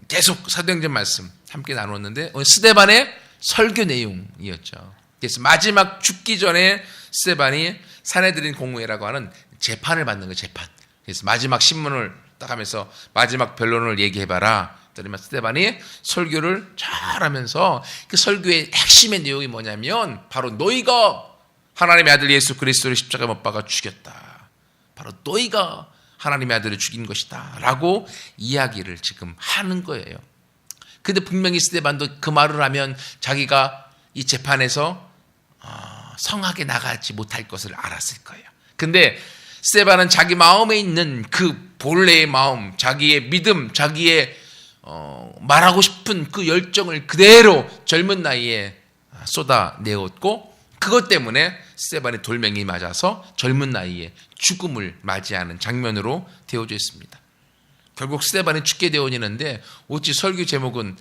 계속 사도행전 말씀 함께 나눴는데 오늘 스데반의 설교 내용이었죠. 그래서 마지막 죽기 전에 스데반이 사내들인 공회라고 하는 재판을 받는 거예요. 재판. 그래서 마지막 신문을 딱 하면서 마지막 변론을 얘기해봐라. 그러면 스데반이 설교를 잘하면서 그 설교의 핵심의 내용이 뭐냐면 바로 너희가 하나님의 아들 예수 그리스도를 십자가에 못 박아 죽였다. 바로 너희가 하나님의 아들을 죽인 것이다 라고 이야기를 지금 하는 거예요. 근데 분명히 스데반도 그 말을 하면 자기가 이 재판에서 성하게 나가지 못할 것을 알았을 거예요. 근데 스데반은 자기 마음에 있는 그 본래의 마음, 자기의 믿음, 자기의 말하고 싶은 그 열정을 그대로 젊은 나이에 쏟아내었고 그것 때문에 스데반의 돌멩이 맞아서 젊은 나이에 죽음을 맞이하는 장면으로 되어져 있습니다. 결국 스데반이 죽게 되어지는데 어찌 설교 제목은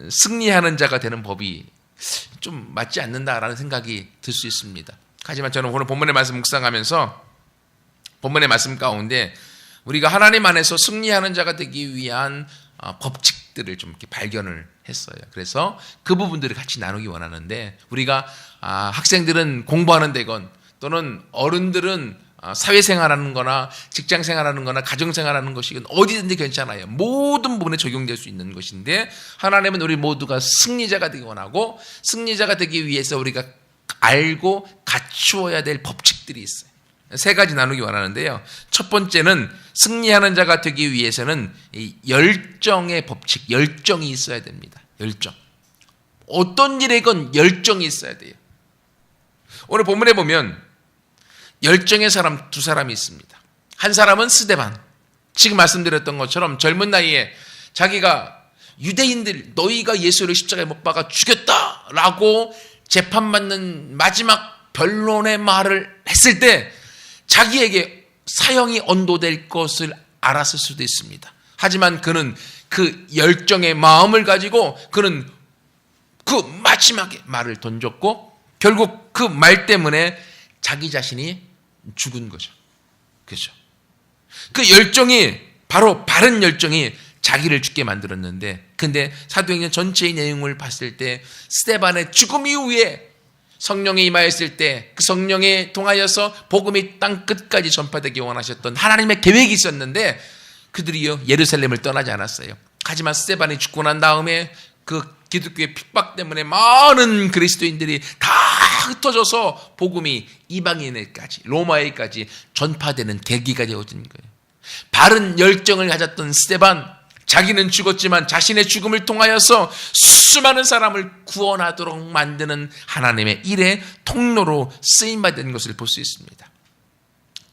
승리하는 자가 되는 법이 좀 맞지 않는다라는 생각이 들 수 있습니다. 하지만 저는 오늘 본문의 말씀 묵상하면서 본문의 말씀 가운데 우리가 하나님 안에서 승리하는 자가 되기 위한 법칙들을 좀 이렇게 발견을 했어요. 그래서 그 부분들을 같이 나누기 원하는데 우리가 학생들은 공부하는 데건 또는 어른들은 사회생활하는 거나 직장생활하는 거나 가정생활하는 것이건 어디든지 괜찮아요. 모든 부분에 적용될 수 있는 것인데 하나님은 우리 모두가 승리자가 되기 원하고 승리자가 되기 위해서 우리가 알고 갖추어야 될 법칙들이 있어요. 세 가지 나누기 원하는데요. 첫 번째는 승리하는 자가 되기 위해서는 이 열정의 법칙, 열정이 있어야 됩니다. 열정. 어떤 일에건 열정이 있어야 돼요. 오늘 본문에 보면 열정의 사람 두 사람이 있습니다. 한 사람은 스데반. 지금 말씀드렸던 것처럼 젊은 나이에 자기가 유대인들 너희가 예수를 십자가에 못 박아 죽였다라고 재판받는 마지막 변론의 말을 했을 때 자기에게 사형이 언도될 것을 알았을 수도 있습니다. 하지만 그는 그 열정의 마음을 가지고 그는 그 마지막에 말을 던졌고 결국 그 말 때문에 자기 자신이 죽은 거죠. 그렇죠? 그 열정이 바로 바른 열정이 자기를 죽게 만들었는데 근데 사도행전 전체의 내용을 봤을 때 스데반의 죽음 이후에 성령이 임하였을 때 그 성령에 통하여서 복음이 땅 끝까지 전파되기 원하셨던 하나님의 계획이 있었는데 그들이요 예루살렘을 떠나지 않았어요. 하지만 스데반이 죽고 난 다음에 그 기독교의 핍박 때문에 많은 그리스도인들이 다 흩어져서 복음이 이방인에까지 로마에까지 전파되는 계기가 되어진 거예요. 바른 열정을 가졌던 스데반 자기는 죽었지만 자신의 죽음을 통하여서 수많은 사람을 구원하도록 만드는 하나님의 일의 통로로 쓰임받은 것을 볼 수 있습니다.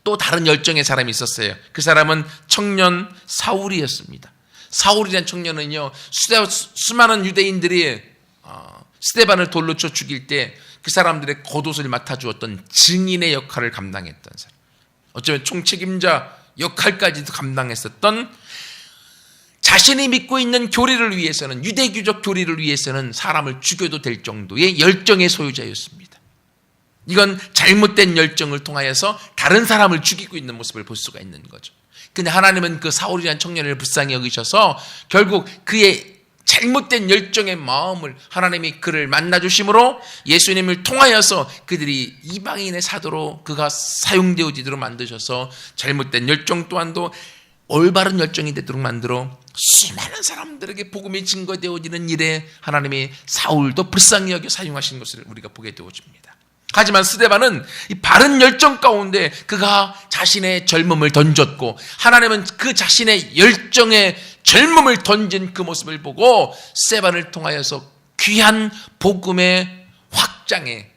또 다른 열정의 사람이 있었어요. 그 사람은 청년 사울이었습니다. 사울이라는 청년은요 수많은 유대인들이 스데반을 돌로 쳐 죽일 때 그 사람들의 겉옷을 맡아주었던 증인의 역할을 감당했던 사람, 어쩌면 총책임자 역할까지도 감당했었던 자신이 믿고 있는 교리를 위해서는 유대교적 교리를 위해서는 사람을 죽여도 될 정도의 열정의 소유자였습니다. 이건 잘못된 열정을 통하여서 다른 사람을 죽이고 있는 모습을 볼 수가 있는 거죠. 근데 하나님은 그 사울이라는 청년을 불쌍히 여기셔서 결국 그의 잘못된 열정의 마음을 하나님이 그를 만나주심으로 예수님을 통하여서 그들이 이방인의 사도로 그가 사용되어지도록 만드셔서 잘못된 열정 또한도 올바른 열정이 되도록 만들어 수많은 사람들에게 복음이 증거되어지는 일에 하나님이 사울도 불쌍히 여겨 사용하신 것을 우리가 보게 되어집니다. 하지만 스데반은 이 바른 열정 가운데 그가 자신의 젊음을 던졌고 하나님은 그 자신의 열정의 젊음을 던진 그 모습을 보고 스데반을 통하여서 귀한 복음의 확장에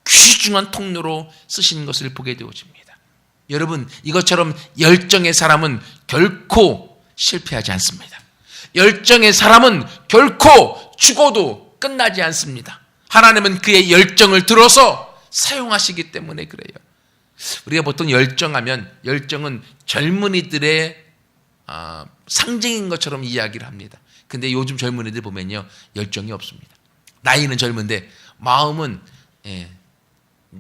귀중한 통로로 쓰신 것을 보게 되어집니다. 여러분, 이것처럼 열정의 사람은 결코 실패하지 않습니다. 열정의 사람은 결코 죽어도 끝나지 않습니다. 하나님은 그의 열정을 들어서 사용하시기 때문에 그래요. 우리가 보통 열정은 젊은이들의 상징인 것처럼 이야기를 합니다. 근데 요즘 젊은이들 보면요 열정이 없습니다. 나이는 젊은데 마음은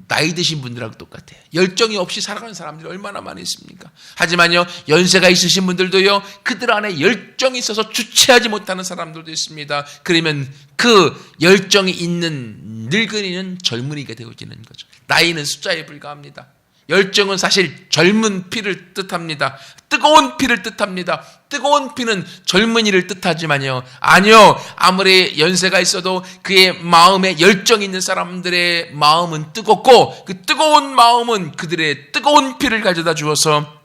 나이 드신 분들하고 똑같아요. 열정이 없이 살아가는 사람들이 얼마나 많이 있습니까? 하지만요, 연세가 있으신 분들도요, 그들 안에 열정이 있어서 주체하지 못하는 사람들도 있습니다. 그러면 그 열정이 있는 늙은이는 젊은이가 되어지는 거죠. 나이는 숫자에 불과합니다. 열정은 사실 젊은 피를 뜻합니다. 뜨거운 피를 뜻합니다. 뜨거운 피는 젊은이를 뜻하지만요, 아니요, 아무리 연세가 있어도 그의 마음에 열정이 있는 사람들의 마음은 뜨겁고, 그 뜨거운 마음은 그들의 뜨거운 피를 가져다 주어서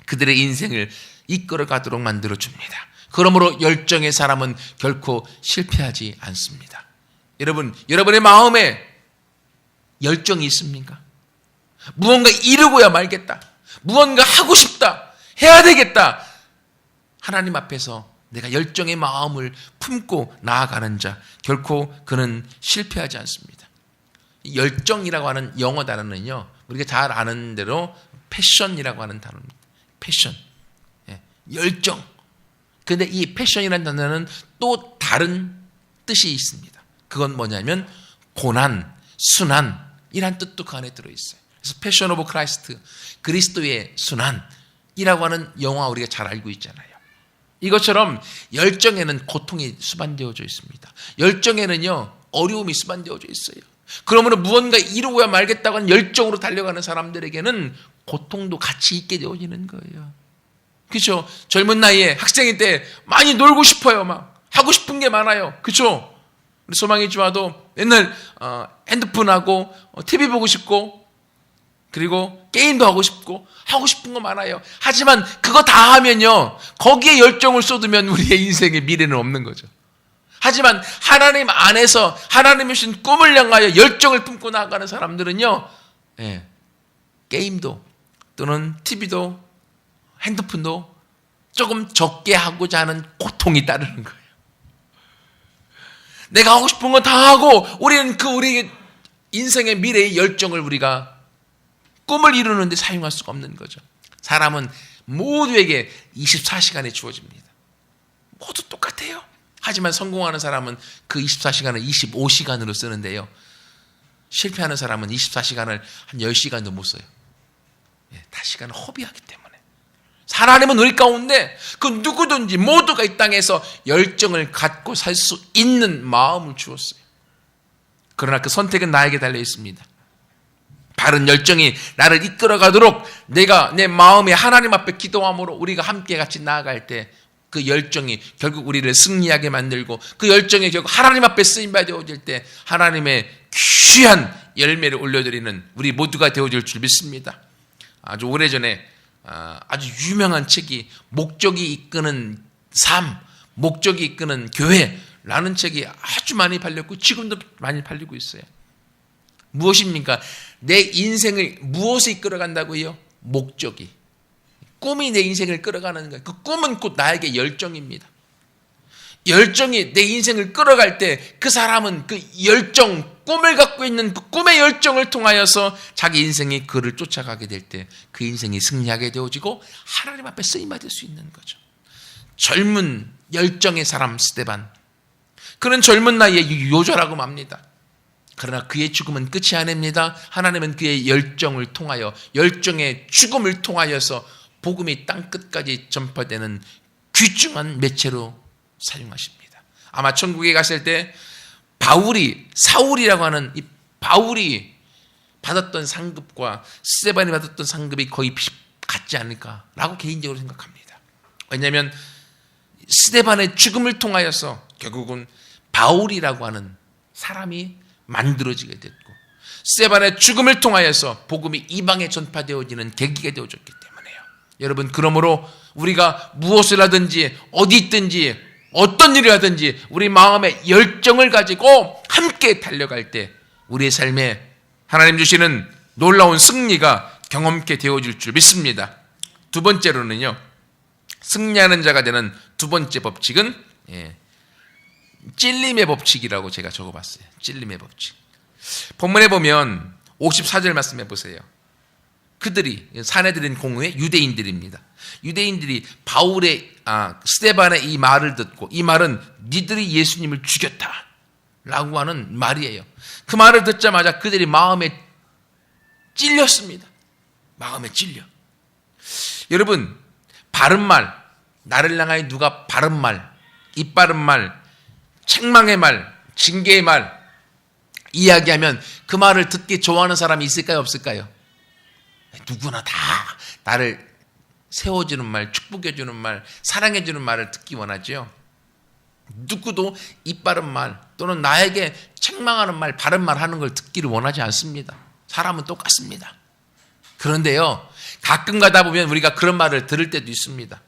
그들의 인생을 이끌어 가도록 만들어 줍니다. 그러므로 열정의 사람은 결코 실패하지 않습니다. 여러분, 여러분의 마음에 열정이 있습니까? 무언가 이루고야 말겠다, 무언가 하고 싶다, 해야 되겠다, 하나님 앞에서 내가 열정의 마음을 품고 나아가는 자, 결코 그는 실패하지 않습니다. 열정이라고 하는 영어 단어는요, 우리가 잘 아는 대로 패션이라고 하는 단어입니다. 패션, 열정. 그런데 이 패션이라는 단어는 또 다른 뜻이 있습니다. 그건 뭐냐면 고난, 순환이란 뜻도 그 안에 들어있어요. 그래서 패션 오브 크라이스트, 그리스도의 순환이라고 하는 영화 우리가 잘 알고 있잖아요. 이것처럼 열정에는 고통이 수반되어져 있습니다. 열정에는요, 어려움이 수반되어져 있어요. 그러므로 무언가 이루고야 말겠다고 하는 열정으로 달려가는 사람들에게는 고통도 같이 있게 되어지는 거예요. 그렇죠? 젊은 나이에 학생일 때 많이 놀고 싶어요. 막 하고 싶은 게 많아요. 그렇죠? 우리 소망이 좋아도 맨날 핸드폰하고 TV 보고 싶고, 그리고 게임도 하고 싶고, 하고 싶은 거 많아요. 하지만 그거 다 하면요, 거기에 열정을 쏟으면 우리의 인생의 미래는 없는 거죠. 하지만 하나님 안에서 하나님이 주신 꿈을 향하여 열정을 품고 나아가는 사람들은요, 게임도 또는 TV도 핸드폰도 조금 적게 하고자 하는 고통이 따르는 거예요. 내가 하고 싶은 거 다 하고 우리는 우리 인생의 미래의 열정을 우리가 꿈을 이루는데 사용할 수가 없는 거죠. 사람은 모두에게 24시간이 주어집니다. 모두 똑같아요. 하지만 성공하는 사람은 그 24시간을 25시간으로 쓰는데요, 실패하는 사람은 24시간을 한 10시간도 못 써요. 다 시간을 허비하기 때문에. 하나님은 우리 가운데 그 누구든지 모두가 이 땅에서 열정을 갖고 살 수 있는 마음을 주었어요. 그러나 그 선택은 나에게 달려 있습니다. 바른 열정이 나를 이끌어가도록 내가 내 마음에 하나님 앞에 기도함으로 우리가 함께 같이 나아갈 때 그 열정이 결국 우리를 승리하게 만들고, 그 열정이 결국 하나님 앞에 쓰임받아 되어질 때 하나님의 귀한 열매를 올려드리는 우리 모두가 되어질 줄 믿습니다. 아주 오래전에 아주 유명한 책이 목적이 이끄는 삶, 목적이 이끄는 교회라는 책이 아주 많이 팔렸고 지금도 많이 팔리고 있어요. 무엇입니까? 내 인생을 무엇에 이끌어간다고요? 목적이. 꿈이 내 인생을 끌어가는 거예요. 그 꿈은 곧 나에게 열정입니다. 열정이 내 인생을 끌어갈 때 그 사람은 그 열정, 꿈을 갖고 있는 그 꿈의 열정을 통하여서 자기 인생이 그를 쫓아가게 될 때 그 인생이 승리하게 되어지고 하나님 앞에 쓰임받을 수 있는 거죠. 젊은 열정의 사람 스데반, 그는 젊은 나이에 요절하고 맙니다. 그러나 그의 죽음은 끝이 아닙니다. 하나님은 그의 열정을 통하여, 열정의 죽음을 통하여서 복음이 땅끝까지 전파되는 귀중한 매체로 사용하십니다. 아마 천국에 갔을 때 사울이라고 하는 이 바울이 받았던 상급과 스데반이 받았던 상급이 거의 같지 않을까라고 개인적으로 생각합니다. 왜냐하면 스데반의 죽음을 통하여서 결국은 바울이라고 하는 사람이 만들어지게 됐고, 스데반의 죽음을 통하여서 복음이 이방에 전파되어지는 계기가 되어졌기 때문에요. 여러분, 그러므로 우리가 무엇을 하든지 어디 있든지 어떤 일을 하든지 우리 마음에 열정을 가지고 함께 달려갈 때 우리의 삶에 하나님 주시는 놀라운 승리가 경험케 되어질 줄 믿습니다. 두 번째로는요, 승리하는 자가 되는 두 번째 법칙은 찔림의 법칙이라고 제가 적어봤어요. 찔림의 법칙. 본문에 보면 54절 말씀해 보세요. 그들이 사내들인 공회 유대인들입니다. 유대인들이 바울의 스데반의 이 말을 듣고, 이 말은 니들이 예수님을 죽였다 라고 하는 말이에요. 그 말을 듣자마자 그들이 마음에 찔렸습니다. 마음에 찔려. 여러분, 바른 말, 나를 향하여 누가 바른 말, 이빠른 말, 책망의 말, 징계의 말 이야기하면 그 말을 듣기 좋아하는 사람이 있을까요, 없을까요? 누구나 다 나를 세워주는 말, 축복해주는 말, 사랑해주는 말을 듣기 원하죠. 누구도 이빠른 말 또는 나에게 책망하는 말, 바른 말 하는 걸 듣기를 원하지 않습니다. 사람은 똑같습니다. 그런데요, 가끔 가다 보면 우리가 그런 말을 들을 때도 있습니다.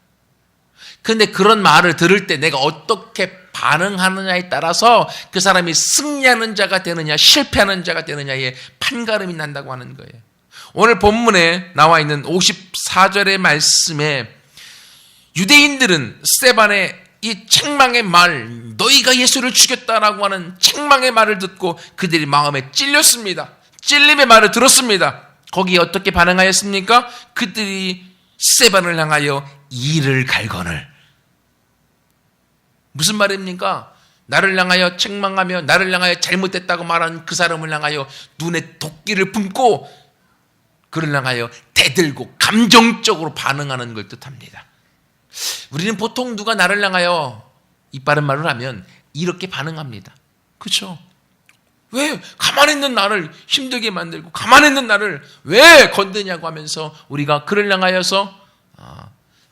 그런데 그런 말을 들을 때 내가 어떻게 반응하느냐에 따라서 그 사람이 승리하는 자가 되느냐 실패하는 자가 되느냐에 판가름이 난다고 하는 거예요. 오늘 본문에 나와 있는 54절의 말씀에 유대인들은 스데반의 이 책망의 말, 너희가 예수를 죽였다라고 하는 책망의 말을 듣고 그들이 마음에 찔렸습니다. 찔림의 말을 들었습니다. 거기에 어떻게 반응하였습니까? 그들이 스데반을 향하여 이를 갈거늘. 무슨 말입니까? 나를 향하여 책망하며 나를 향하여 잘못됐다고 말한 그 사람을 향하여 눈에 도끼를 품고 그를 향하여 대들고 감정적으로 반응하는 걸 뜻합니다. 우리는 보통 누가 나를 향하여 이빠른 말을 하면 이렇게 반응합니다. 그렇죠? 왜 가만히 있는 나를 힘들게 만들고 가만히 있는 나를 왜 건드냐고 하면서 우리가 그를 향하여서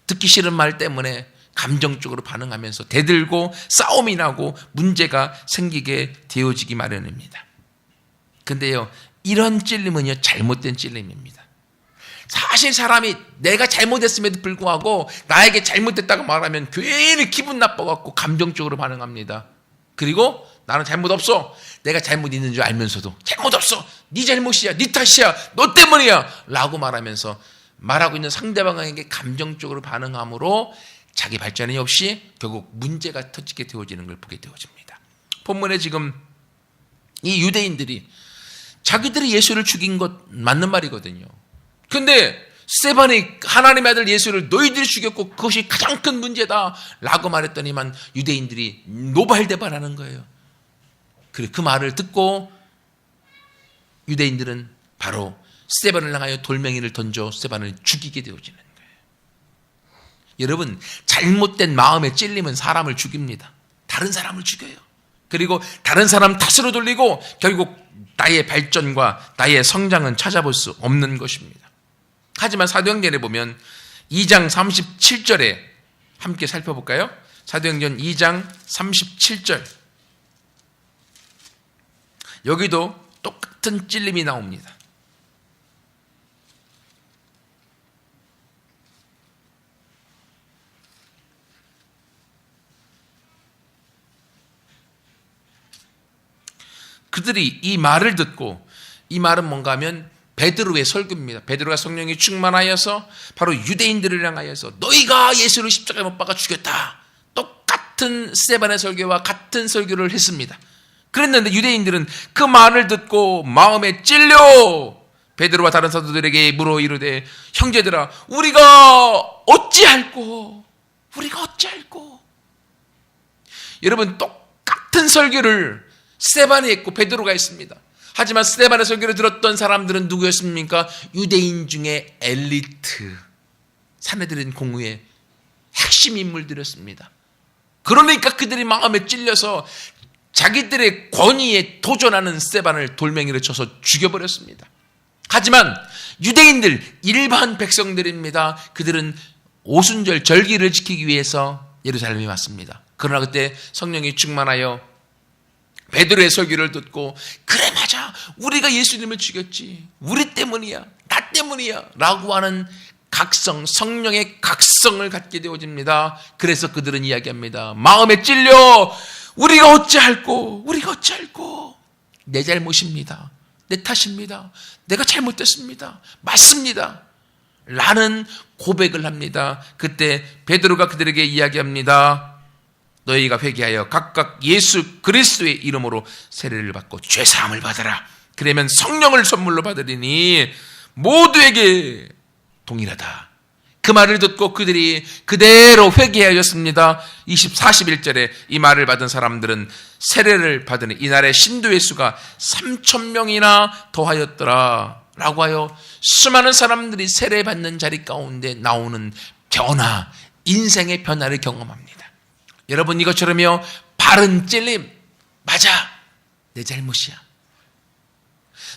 듣기 싫은 말 때문에 감정적으로 반응하면서 대들고 싸움이 나고 문제가 생기게 되어지기 마련입니다. 근데요, 이런 찔림은요 잘못된 찔림입니다. 사실 사람이 내가 잘못했음에도 불구하고 나에게 잘못됐다고 말하면 괜히 기분 나빠갖고 감정적으로 반응합니다. 그리고 나는 잘못 없어, 내가 잘못 있는 줄 알면서도 잘못 없어, 네 잘못이야, 네 탓이야, 너 때문이야 라고 말하면서 말하고 있는 상대방에게 감정적으로 반응함으로 자기 발전이 없이 결국 문제가 터지게 되어지는 걸 보게 되어집니다. 본문에 지금 이 유대인들이 자기들이 예수를 죽인 것 맞는 말이거든요. 근데 스데반이 하나님의 아들 예수를 너희들이 죽였고 그것이 가장 큰 문제다 라고 말했더니만 유대인들이 노발대발하는 거예요. 그래, 그 말을 듣고 유대인들은 바로 스데반을 향하여 돌멩이를 던져 스데반을 죽이게 되어지는 거예요. 여러분, 잘못된 마음의 찔림은 사람을 죽입니다. 다른 사람을 죽여요. 그리고 다른 사람 탓으로 돌리고 결국 나의 발전과 나의 성장은 찾아볼 수 없는 것입니다. 하지만 사도행전에 보면 2장 37절에 함께 살펴볼까요? 사도행전 2장 37절. 여기도 똑같은 찔림이 나옵니다. 그들이 이 말을 듣고, 이 말은 뭔가 하면 베드로의 설교입니다. 베드로가 성령이 충만하여서 바로 유대인들을 향하여서 너희가 예수를 십자가에 못 박아 죽였다. 똑같은 스데반의 설교와 같은 설교를 했습니다. 그랬는데 유대인들은 그 말을 듣고 마음에 찔려 베드로와 다른 사도들에게 물어 이르되 형제들아 우리가 어찌할꼬. 여러분, 똑같은 설교를 스데반이 했고 베드로가 했습니다. 하지만 스데반의 설교를 들었던 사람들은 누구였습니까? 유대인 중에 엘리트, 사내들인 공회의 핵심 인물들이었습니다. 그러니까 그들이 마음에 찔려서 자기들의 권위에 도전하는 스데반을 돌멩이를 쳐서 죽여버렸습니다. 하지만 유대인들, 일반 백성들입니다. 그들은 오순절 절기를 지키기 위해서 예루살렘에 왔습니다. 그러나 그때 성령이 충만하여 베드로의 설교를 듣고 그래 맞아, 우리가 예수님을 죽였지, 우리 때문이야, 나 때문이야 라고 하는 각성, 성령의 각성을 갖게 되어집니다. 그래서 그들은 이야기합니다. 마음에 찔려 우리가 어찌할꼬, 내 잘못입니다, 내 탓입니다, 내가 잘못됐습니다, 맞습니다 라는 고백을 합니다. 그때 베드로가 그들에게 이야기합니다. 너희가 회개하여 각각 예수 그리스도의 이름으로 세례를 받고 죄사함을 받아라. 그러면 성령을 선물로 받으리니 모두에게 동일하다. 그 말을 듣고 그들이 그대로 회개하였습니다. 41절에 이 말을 받은 사람들은 세례를 받으니 이날의 신도의 수가 3,000명이나 더하였더라. 라고 하여 수많은 사람들이 세례받는 자리 가운데 나오는 변화, 인생의 변화를 경험합니다. 여러분, 이것처럼요, 바른 찔림, 맞아, 내 잘못이야.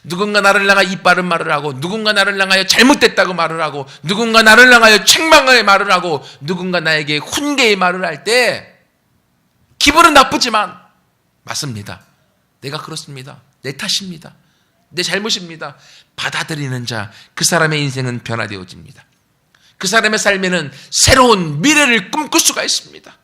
누군가 나를 향하여 이빠른 말을 하고, 누군가 나를 향하여 잘못됐다고 말을 하고, 누군가 나를 향하여 책망의 말을 하고, 누군가 나에게 훈계의 말을 할 때 기분은 나쁘지만 맞습니다. 내가 그렇습니다. 내 탓입니다. 내 잘못입니다. 받아들이는 자, 그 사람의 인생은 변화되어집니다. 그 사람의 삶에는 새로운 미래를 꿈꿀 수가 있습니다.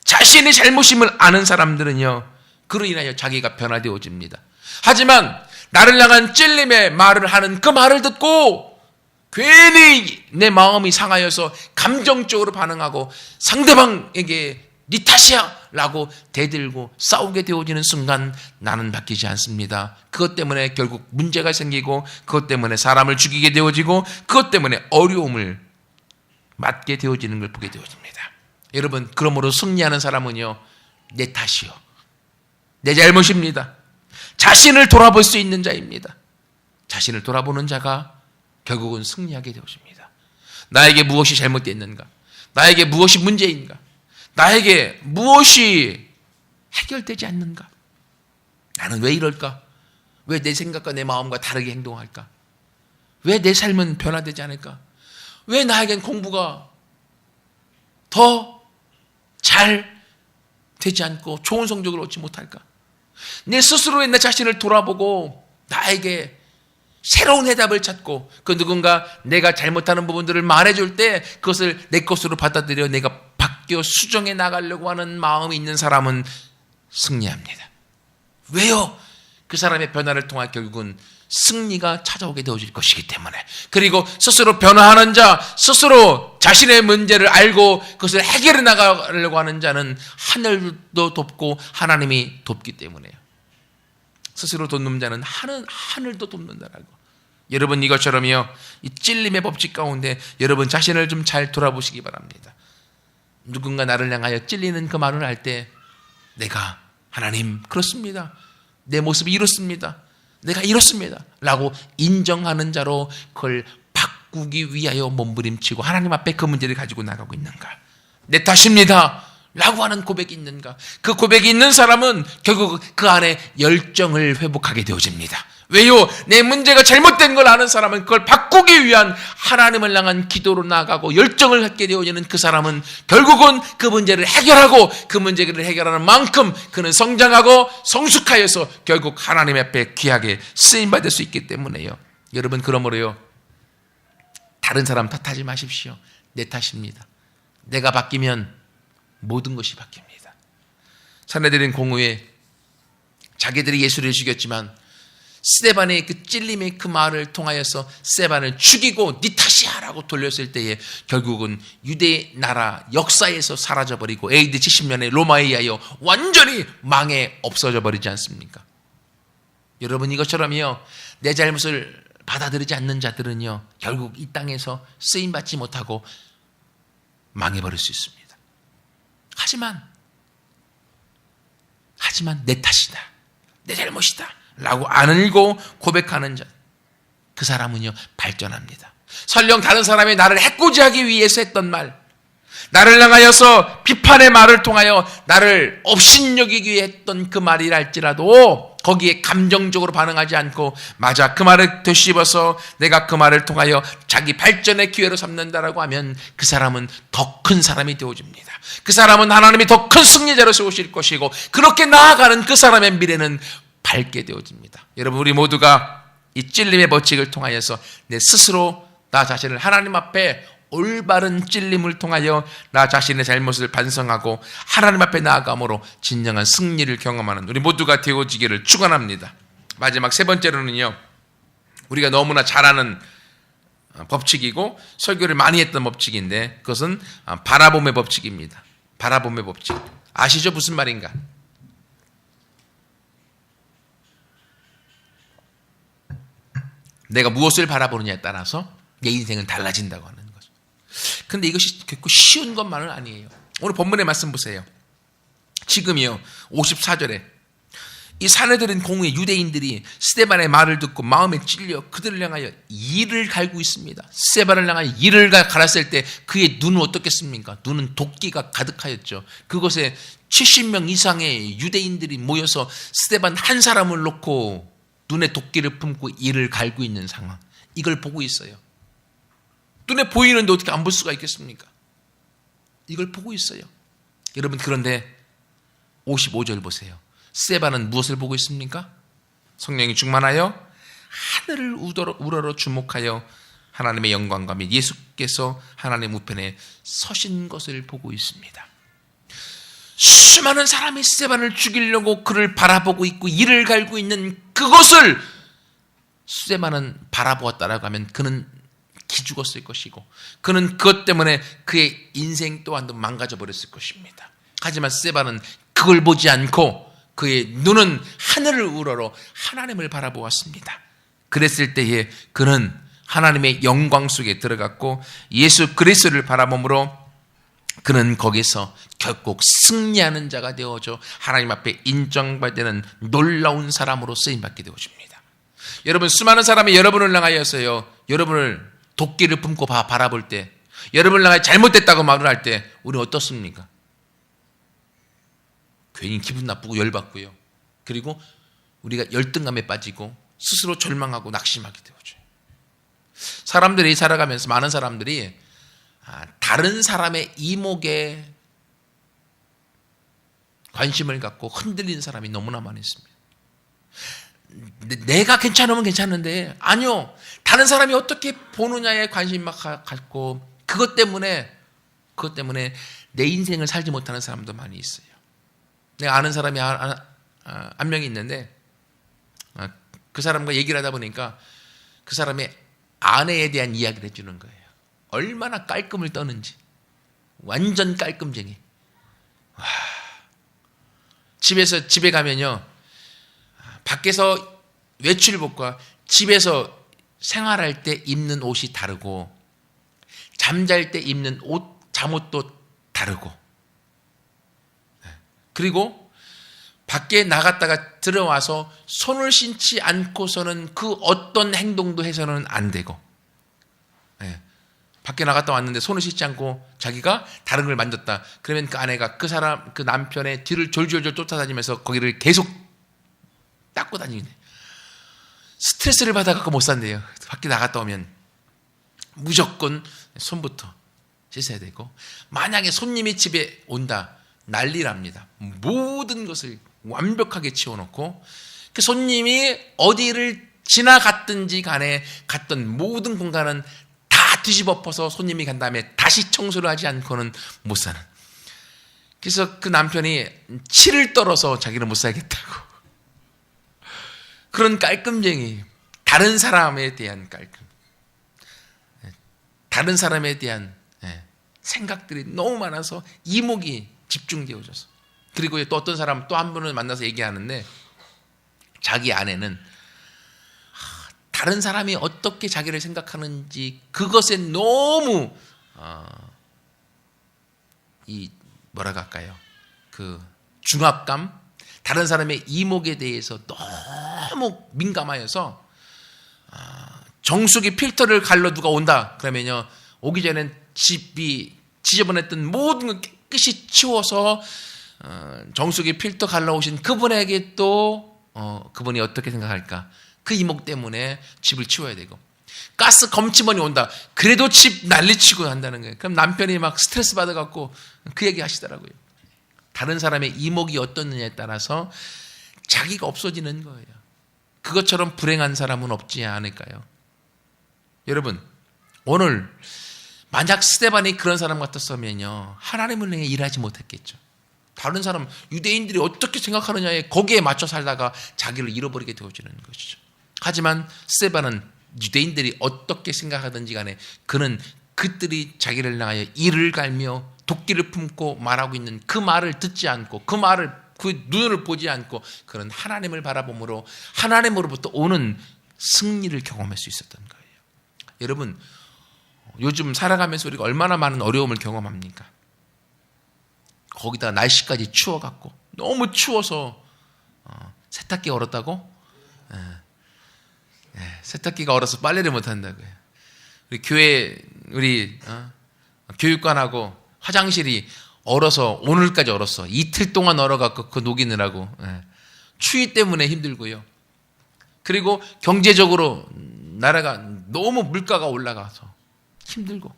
자신의 잘못임을 아는 사람들은요, 그로 인하여 자기가 변화되어집니다. 하지만 나를 향한 찔림의 말을 하는 그 말을 듣고 괜히 내 마음이 상하여서 감정적으로 반응하고 상대방에게 네 탓이야 라고 대들고 싸우게 되어지는 순간 나는 바뀌지 않습니다. 그것 때문에 결국 문제가 생기고, 그것 때문에 사람을 죽이게 되어지고, 그것 때문에 어려움을 맞게 되어지는 걸 보게 되어집니다. 여러분, 그러므로 승리하는 사람은요, 내 탓이요, 내 잘못입니다. 자신을 돌아볼 수 있는 자입니다. 자신을 돌아보는 자가 결국은 승리하게 되어집니다. 나에게 무엇이 잘못됐는가? 나에게 무엇이 문제인가? 나에게 무엇이 해결되지 않는가? 나는 왜 이럴까? 왜 내 생각과 내 마음과 다르게 행동할까? 왜 내 삶은 변화되지 않을까? 왜 나에겐 공부가 더 잘 되지 않고 좋은 성적을 얻지 못할까? 내 스스로의 내 자신을 돌아보고 나에게 새로운 해답을 찾고, 그 누군가 내가 잘못하는 부분들을 말해줄 때 그것을 내 것으로 받아들여 내가 바뀌어 수정해 나가려고 하는 마음이 있는 사람은 승리합니다. 왜요? 그 사람의 변화를 통해 결국은 승리가 찾아오게 되어질 것이기 때문에. 그리고 스스로 변화하는 자, 스스로 자신의 문제를 알고 그것을 해결해 나가려고 하는 자는 하늘도 돕고 하나님이 돕기 때문에요. 스스로 돕는 자는 하늘도 돕는다라고. 여러분, 이것처럼요, 이 찔림의 법칙 가운데 여러분 자신을 좀 잘 돌아보시기 바랍니다. 누군가 나를 향하여 찔리는 그 말을 할 때 내가 하나님 그렇습니다, 내 모습이 이렇습니다, 내가 이렇습니다 라고 인정하는 자로 그걸 바꾸기 위하여 몸부림치고 하나님 앞에 그 문제를 가지고 나가고 있는가? 내 탓입니다 라고 하는 고백이 있는가? 그 고백이 있는 사람은 결국 그 안에 열정을 회복하게 되어집니다. 왜요? 내 문제가 잘못된 걸 아는 사람은 그걸 바꾸기 위한 하나님을 향한 기도로 나아가고 열정을 갖게 되어지는 그 사람은 결국은 그 문제를 해결하고, 그 문제를 해결하는 만큼 그는 성장하고 성숙하여서 결국 하나님 앞에 귀하게 쓰임받을 수 있기 때문에요. 여러분, 그러므로요, 다른 사람 탓하지 마십시오. 내 탓입니다. 내가 바뀌면 모든 것이 바뀝니다. 사내들인 공후에 자기들이 예수를 죽였지만 스데반의 그 찔림의 그 말을 통하여서 스데반을 죽이고 네 탓이야 라고 돌렸을 때에 결국은 유대 나라 역사에서 사라져버리고 AD 70년에 로마에 의하여 완전히 망해 없어져 버리지 않습니까? 여러분, 이것처럼요, 내 잘못을 받아들이지 않는 자들은요, 결국 이 땅에서 쓰임받지 못하고 망해버릴 수 있습니다. 하지만 내 탓이다, 내 잘못이다 라고 안을고 고백하는 자, 그 사람은요 발전합니다. 설령 다른 사람이 나를 해코지하기 위해서 했던 말, 나를 향하여서 비판의 말을 통하여 나를 업신여기기 위해 했던 그 말이라 할지라도 거기에 감정적으로 반응하지 않고, 맞아, 그 말을 되씹어서 내가 그 말을 통하여 자기 발전의 기회로 삼는다라고 하면 그 사람은 더 큰 사람이 되어집니다. 그 사람은 하나님이 더 큰 승리자로 세우실 것이고, 그렇게 나아가는 그 사람의 미래는 밝게 되어집니다. 여러분, 우리 모두가 이 찔림의 법칙을 통하여서 내 스스로 나 자신을 하나님 앞에 올바른 찔림을 통하여 나 자신의 잘못을 반성하고 하나님 앞에 나아감으로 진정한 승리를 경험하는 우리 모두가 되어지기를 축원합니다. 마지막 세 번째로는요, 우리가 너무나 잘 아는 법칙이고 설교를 많이 했던 법칙인데, 그것은 바라봄의 법칙입니다. 바라봄의 법칙 아시죠? 무슨 말인가? 내가 무엇을 바라보느냐에 따라서 내 인생은 달라진다고 하는 거죠. 근데 이것이 결코 쉬운 것만은 아니에요. 오늘 본문의 말씀 보세요. 지금이요, 54절에 이 사내들인 공회 유대인들이 스데반의 말을 듣고 마음에 찔려 그들을 향하여 이를 갈고 있습니다. 스데반을 향하여 이를 갈았을 때 그의 눈은 어떻겠습니까? 눈은 도끼가 가득하였죠. 그곳에 70명 이상의 유대인들이 모여서 스데반 한 사람을 놓고 눈에 도끼를 품고 이를 갈고 있는 상황. 이걸 보고 있어요. 눈에 보이는데 어떻게 안 볼 수가 있겠습니까? 이걸 보고 있어요. 여러분, 그런데 55절 보세요. 스데반은 무엇을 보고 있습니까? 성령이 충만하여 하늘을 우러러 주목하여 하나님의 영광과 및 예수께서 하나님의 우편에 서신 것을 보고 있습니다. 수많은 사람이 스데반을 죽이려고 그를 바라보고 있고 이를 갈고 있는 그것을 스데반은 바라보았다라고 하면 그는 기죽었을 것이고 그는 그것 때문에 그의 인생 또한도 망가져 버렸을 것입니다. 하지만 스데반은 그걸 보지 않고 그의 눈은 하늘을 우러러 하나님을 바라보았습니다. 그랬을 때에 그는 하나님의 영광 속에 들어갔고 예수 그리스도를 바라봄으로 그는 거기서 결국 승리하는 자가 되어져 하나님 앞에 인정받는 놀라운 사람으로 쓰임받게 되어집니다. 여러분, 수많은 사람이 여러분을 향하여서요, 여러분을 도끼를 품고 바라볼 때, 여러분을 향하여 잘못됐다고 말을 할 때 우리는 어떻습니까? 괜히 기분 나쁘고 열받고요. 그리고 우리가 열등감에 빠지고 스스로 절망하고 낙심하게 되어져요. 사람들이 살아가면서 많은 사람들이 다른 사람의 이목에 관심을 갖고 흔들리는 사람이 너무나 많이 있습니다. 내가 괜찮으면 괜찮은데 아니요, 다른 사람이 어떻게 보느냐에 관심 막 갖고 그것 때문에 내 인생을 살지 못하는 사람도 많이 있어요. 내가 아는 사람이 한 명이 있는데 그 사람과 얘기를 하다 보니까 그 사람의 아내에 대한 이야기를 해주는 거예요. 얼마나 깔끔을 떠는지. 완전 깔끔쟁이. 집에 가면요, 밖에서 외출복과 집에서 생활할 때 입는 옷이 다르고 잠잘 때 입는 잠옷도 다르고, 그리고 밖에 나갔다가 들어와서 손을 씻지 않고서는 그 어떤 행동도 해서는 안 되고, 밖에 나갔다 왔는데 손을 씻지 않고 자기가 다른 걸 만졌다. 그러면 그 아내가 그 남편의 뒤를 졸졸졸 쫓아다니면서 거기를 계속 닦고 다니네. 스트레스를 받아갖고 못 산대요. 밖에 나갔다 오면 무조건 손부터 씻어야 되고, 만약에 손님이 집에 온다, 난리랍니다. 모든 것을 완벽하게 치워놓고 그 손님이 어디를 지나갔든지 간에 갔던 모든 공간은 다 뒤집어 엎어서 손님이 간 다음에 다시 청소를 하지 않고는 못 사는. 그래서 그 남편이 치를 떨어서 자기는 못 살겠다고. 그런 깔끔쟁이, 다른 사람에 대한 깔끔, 다른 사람에 대한 생각들이 너무 많아서 이목이 집중되어져서. 그리고 또 어떤 사람, 또 한 분을 만나서 얘기하는데 자기 아내는 다른 사람이 어떻게 자기를 생각하는지 그것에 너무 뭐라고 할까요? 그 중압감, 다른 사람의 이목에 대해서 너무 민감하여서 정수기 필터를 갈러 누가 온다 그러면요, 오기 전엔 집이 지저분했던 모든 걸 깨끗이 치워서 정수기 필터 갈러 오신 그분에게 또 그분이 어떻게 생각할까? 그 이목 때문에 집을 치워야 되고, 가스 검침원이 온다. 그래도 집 난리치고 한다는 거예요. 그럼 남편이 막 스트레스 받아갖고 그 얘기 하시더라고요. 다른 사람의 이목이 어떻느냐에 따라서 자기가 없어지는 거예요. 그것처럼 불행한 사람은 없지 않을까요? 여러분, 오늘 만약 스데반이 그런 사람 같았으면요, 하나님을 위해 일하지 못했겠죠. 다른 사람, 유대인들이 어떻게 생각하느냐에 거기에 맞춰 살다가 자기를 잃어버리게 되어지는 것이죠. 하지만 스데반은 유대인들이 어떻게 생각하든지 간에 그는 그들이 자기를 향하여 이를 갈며 도끼를 품고 말하고 있는 그 말을 듣지 않고 그 눈을 보지 않고 그는 하나님을 바라봄으로 하나님으로부터 오는 승리를 경험할 수 있었던 거예요. 여러분, 요즘 살아가면서 우리가 얼마나 많은 어려움을 경험합니까? 거기다 날씨까지 추워갖고 너무 추워서 세탁기 얼었다고? 세탁기가 얼어서 빨래를 못 한다고요. 우리 교회 우리 교육관하고 화장실이 얼어서 오늘까지 얼었어. 이틀 동안 얼어갖고 그 녹이느라고 추위 때문에 힘들고요. 그리고 경제적으로 나라가 너무 물가가 올라가서 힘들고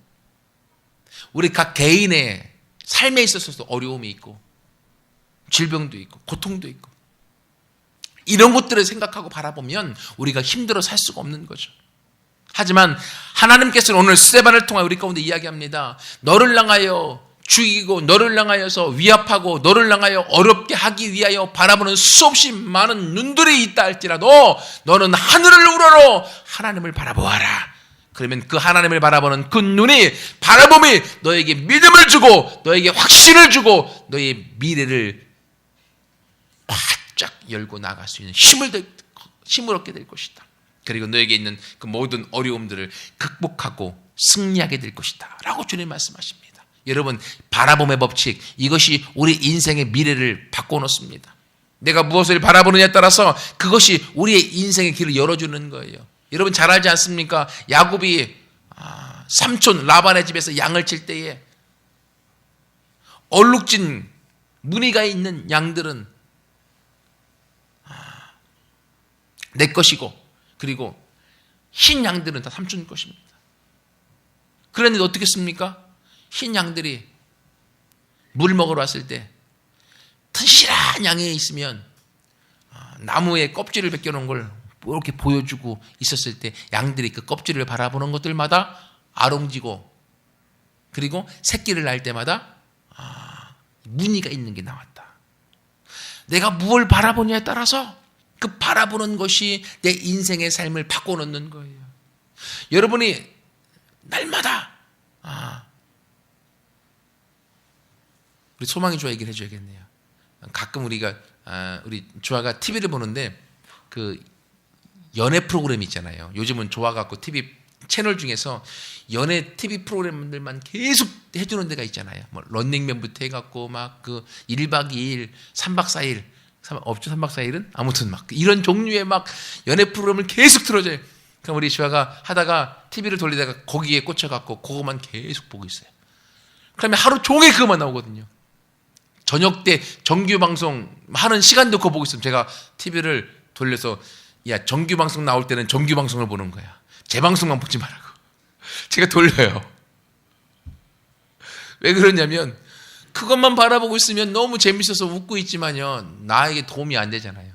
우리 각 개인의 삶에 있어서도 어려움이 있고 질병도 있고 고통도 있고 이런 것들을 생각하고 바라보면 우리가 힘들어 살 수가 없는 거죠. 하지만 하나님께서는 오늘 스데반을 통해 우리 가운데 이야기합니다. 너를 향하여 죽이고 너를 향하여서 위압하고 너를 향하여 어렵게 하기 위하여 바라보는 수없이 많은 눈들이 있다 할지라도 너는 하늘을 우러러 하나님을 바라보아라. 그러면 그 하나님을 바라보는 그 눈이 바라봄이 너에게 믿음을 주고 너에게 확신을 주고 너의 미래를 바짝 열고 나갈 수 있는 힘을 얻게 될 것이다. 그리고 너에게 있는 그 모든 어려움들을 극복하고 승리하게 될 것이다 라고 주님 말씀하십니다. 여러분, 바라봄의 법칙, 이것이 우리 인생의 미래를 바꿔놓습니다. 내가 무엇을 바라보느냐에 따라서 그것이 우리의 인생의 길을 열어주는 거예요. 여러분 잘 알지 않습니까? 야곱이 삼촌 라반의 집에서 양을 칠 때에 얼룩진 무늬가 있는 양들은 내 것이고 그리고 흰 양들은 다 삼촌 것입니다. 그런데 어떻게 했습니까? 흰 양들이 물 먹으러 왔을 때 튼실한 양이 있으면 나무에 껍질을 벗겨놓은 걸 이렇게 보여주고 있었을 때 양들이 그 껍질을 바라보는 것들마다 아롱지고 그리고 새끼를 낳을 때마다 무늬가 있는 게 나왔다. 내가 무엇을 바라보냐에 따라서 그 바라보는 것이 내 인생의 삶을 바꿔놓는 거예요. 여러분이 날마다 우리 소망이 주아 얘기를 해줘야겠네요. 가끔 우리 주아가 TV를 보는데 그 연애 프로그램 있잖아요. 요즘은 좋아갖고 TV 채널 중에서 연애 TV 프로그램들만 계속 해주는 데가 있잖아요. 뭐 런닝맨부터 해갖고 막 그 1박 2일, 3박 4일, 없죠 3박 4일은? 아무튼 막 이런 종류의 막 연애 프로그램을 계속 틀어줘요. 그럼 우리 주아가 하다가 TV를 돌리다가 거기에 꽂혀갖고 그거만 계속 보고 있어요. 그러면 하루 종일 그것만 나오거든요. 저녁 때 정규 방송 하는 시간도 그거 보고 있으면 제가 TV를 돌려서 야, 정규 방송 나올 때는 정규 방송을 보는 거야. 제 방송만 보지 말라고. 제가 돌려요. 왜 그러냐면 그것만 바라보고 있으면 너무 재밌어서 웃고 있지만요. 나에게 도움이 안 되잖아요.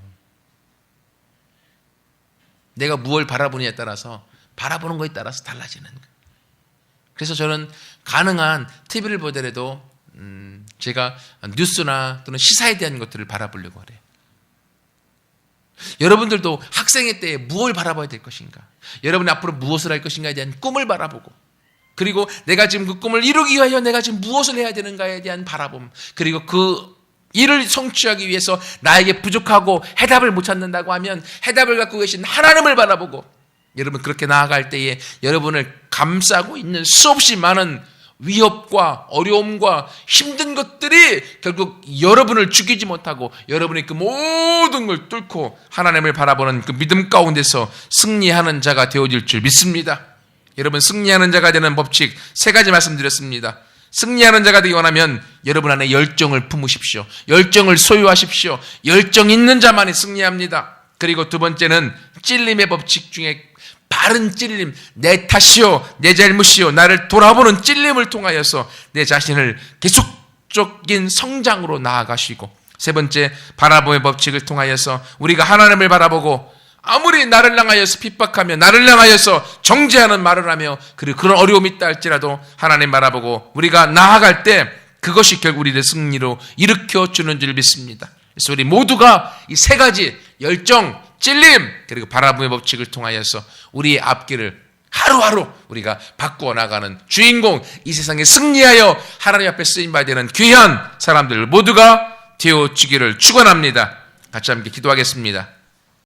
내가 무엇을 바라보느냐에 따라서 바라보는 거에 따라서 달라지는 거예요. 그래서 저는 가능한 TV를 보더라도 제가 뉴스나 또는 시사에 대한 것들을 바라보려고 해요. 여러분들도 학생의 때에 무엇을 바라봐야 될 것인가? 여러분이 앞으로 무엇을 할 것인가에 대한 꿈을 바라보고 그리고 내가 지금 그 꿈을 이루기 위하여 내가 지금 무엇을 해야 되는가에 대한 바라봄 그리고 그 일을 성취하기 위해서 나에게 부족하고 해답을 못 찾는다고 하면 해답을 갖고 계신 하나님을 바라보고 여러분 그렇게 나아갈 때에 여러분을 감싸고 있는 수없이 많은 위협과 어려움과 힘든 것들이 결국 여러분을 죽이지 못하고 여러분이 그 모든 걸 뚫고 하나님을 바라보는 그 믿음 가운데서 승리하는 자가 되어질 줄 믿습니다. 여러분 승리하는 자가 되는 법칙 3가지 말씀드렸습니다. 승리하는 자가 되기 원하면 여러분 안에 열정을 품으십시오. 열정을 소유하십시오. 열정 있는 자만이 승리합니다. 그리고 두 번째는 찔림의 법칙 중에 바른 찔림, 내 탓이요, 내 잘못이요, 나를 돌아보는 찔림을 통하여서 내 자신을 계속적인 성장으로 나아가시고 세 번째 바라봄의 법칙을 통하여서 우리가 하나님을 바라보고 아무리 나를 향하여서 핍박하며 나를 향하여서 정죄하는 말을 하며 그리고 그런 어려움이 있다 할지라도 하나님 바라보고 우리가 나아갈 때 그것이 결국 우리를 승리로 일으켜주는 줄 믿습니다. 그래서 우리 모두가 이 3가지 열정, 찔림 그리고 바라봄의 법칙을 통하여서 우리의 앞길을 하루하루 우리가 바꾸어 나가는 주인공 이 세상에 승리하여 하나님 앞에 쓰임받는 귀한 사람들 모두가 되어주기를 축원합니다. 같이 함께 기도하겠습니다.